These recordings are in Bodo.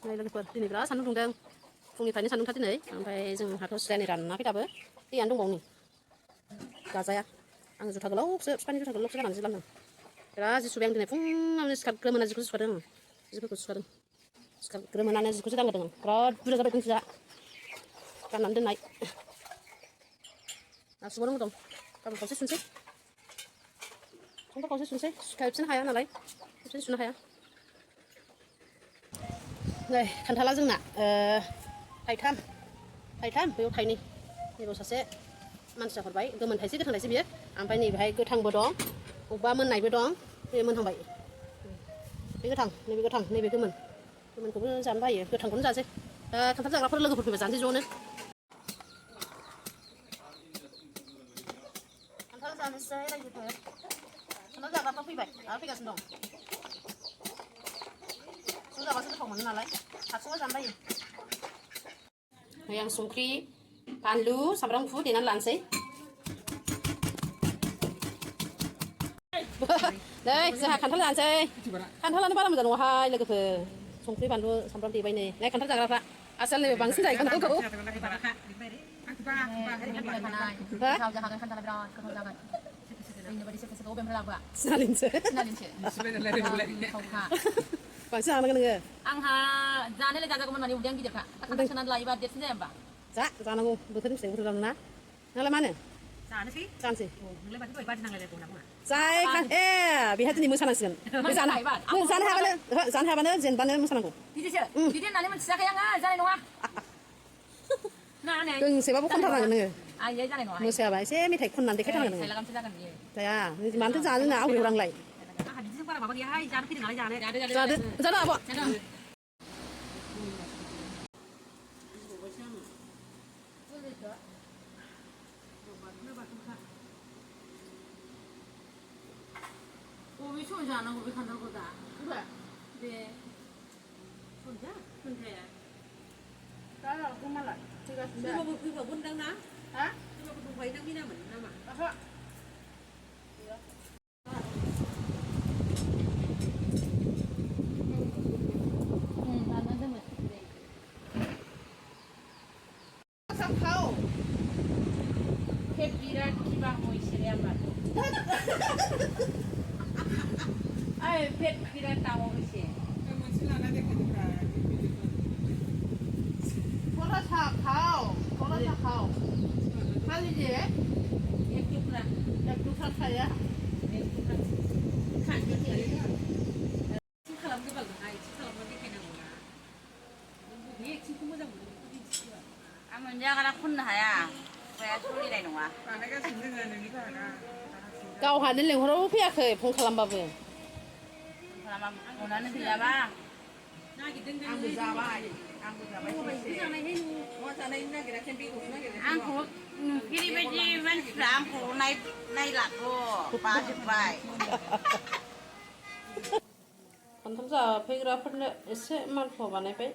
नै लोगोफोर दिनै बिराद सान्दुं दुंदों फुंनिफ्रायनो सान्दुंखा दिनै ओमफ्राय जोंहाथ' सिलायनि रानना फैदाबो दैयानो दंबावो नै गाजाया आं जुथा गोलावसो बिफानि जुथा गोलावसो गाननानैसो लांदों बिराद जि सुबाय आं दिनै फुङावनो सिखारग्रोमोना जिखौसो सुखादों आं जिफोरखौ सुखादों सिखारग्रोमोनानो जिखौसो दांग्रोदों आं बिराद बुरजा जाबाय गांसेया गाननानै दोननाय नासुबावनांगौ दं गाबोन खावसे सुनोसै समफोर खावसे सुनोसै खेबसेनो हाया नालाय खेबसेनो सुनो हाया नै खान्थाला जोंना थाइथाम बेयाव थाइनै नैबाव सासे मानसिया हरबाय गोमोन थाइसे गोथां थाइसे बियो ओमफ्राय नैबेहाय गोथांबो दं अबेबा मोननायबो दं बे मोनहांबाय बे गोथां नैबे गोथां नैबे गोमोनखौबो जानो बायो गोथांखौनो जानोसै दा खान्थाल जाग्राफोर लोगोफोर फैबा जानोसै ज'नो खान्थाल जानोसै रायजोफोर खान्थाल जाग्राफ्रा फैबाय आरो फैगासिनो दं ज' जाबासो गोथाव मोनो नालाय हारसिंबा जानो बायो नै आं संख्रि बानलु सामब्राम गुफुर देनानै लानोसै नै जोंहा खान्थाल जानोसै खान्थालानो बारा मोजां नङाहाय लोगोफोर संख्रि बानलु सामब्राम देबाय नै खान्थाल जाग्राफ्रा आसोल नैबे बांसिन जायो खान्थालखौ बांसिन जानांगोन नोङो आंहा जानायलाय जाजागौमोन माने उदैयानो गिदिरखा खान्थाल सोनानै लायोबा देरसिन जाया होमबा जानांगौ बोथोरनि फिथाइ बोथोर जानो ना नोंलाय मा होनो जानोसै नोंलाय माथो दहाय बादि नांलायलायबावना बुङा जाय बेहा दिनै मोसानांसिगोन जानो हायाबानो जेनबानो मोसानांगौ बिदिसो बिदि होननानै मोनथियाखै आङो जानाय नङा दोंसेबाबो खनथारनांगोन नोङो आयै जानाय नङा मोसायाबा एसे मेथाइ खननानै देखायथारनांगोन नोङो साइलागामसो जागोन बियो जाया मानोथो जानो ना आवगायहरांलाय आंहा बिदिजों बारा माबा गैयाहाय जानो फैदों नालाय जादो आब' बबे समाव जानांगौ बे खान्थालखौ दा बे खोन्थाया दा लांखौ मालाय सोरबाबो फैबावगोनदां ना सोरबाबो दंफायोदां मिनामोन नामा बिराद किबा हयसैलाय आंना आइ पेट बिराद दावआव हयसे मोनसे लाना देखायदोंब्रा थोड़ा सा खाओ खा लीजिए एक टुकड़ा खाया खालामदों बाल एक्टिं खालामना देखायनांगौ ना बे एक्टिंखौ मोजां मोनो आं मोनजागारा खननो हाया खुगाया सोलिनाय नङा बानायगासिनो जोङो नोंनि थाखायना गावहानो लेंहराबो फैयाखै फन खालामबाबो अनानै गैयाबा नागिरदों आंबो जाबाय आंखौ नुफेरि बायदि मानसिफ्रा आंखौ नायलाथ' बाजोब्बाय खान्थाल जाफैग्राफोरनो एसे मालफुवा बानायबाय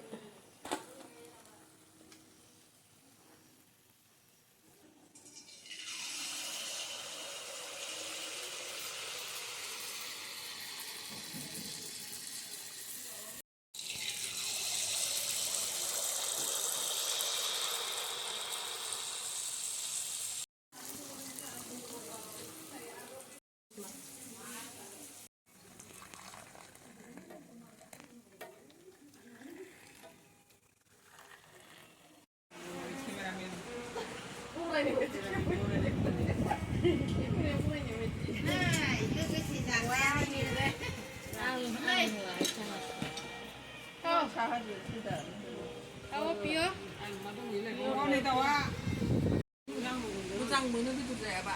मोजां मोनो बेदर जायाबा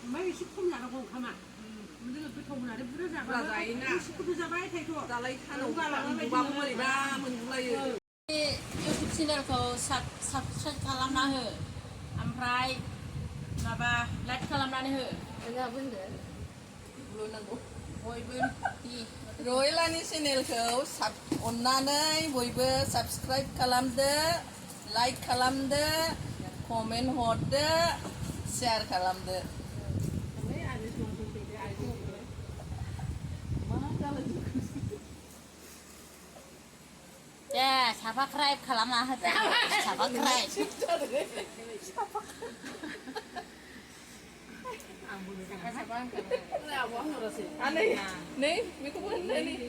ओमफ्राय एसे खम जानांगौ ओंखामा जोङो गोथाव मोननानै बुरजा जायोना एसेखौथ' जाबाय थायोथ' जालाय थानांगौबाबो बोरैबा मोनगुलायो इउटुब चेनेलखौ साबस्क्राइब खालामना हो ओमफ्राय माबा लाइक खालामनानै हो बयबो रयेलानि चेनेलखौ अननानै बयबो साबस्क्राइब खालामदो लाइक खालामदो कमेन्ट हरदो शेयार खालामदो 자, 사바크라입 칼라마 하자. 사바크라입. Aneh, nih, miku pun nih.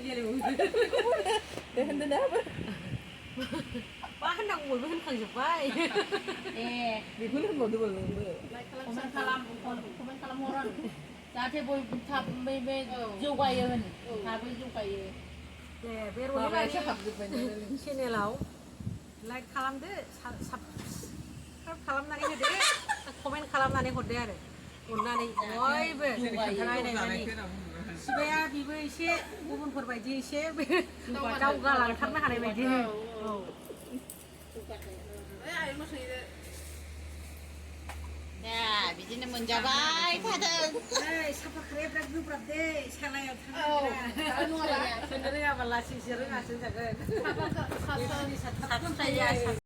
Deh, hendak apa? Wah, hendak ngồi với hendak chụp vai. 예. Miku nih mau dulu. 고만 칼람, 고만 칼람 호란. 자테 보이 탑 메메 조가이은. 탑이 조가이. 네, 배로 Mau 해라. kayak siapa gitu 채널로 라이크 칼람데 칼람나니 해대. 코멘 칼람나니 호대래. 온나니 어이베. 나이네. 시베야 비베 시 गुबुनफोर बायदि एसे दावगालांथारनो हानाय बायदि 자, 비지는 먼저 바이 타든. साफा खालाया बिराद गोब्राब दे सालायाव थांनो रोङाबा लासिंसो रोङासो जागोन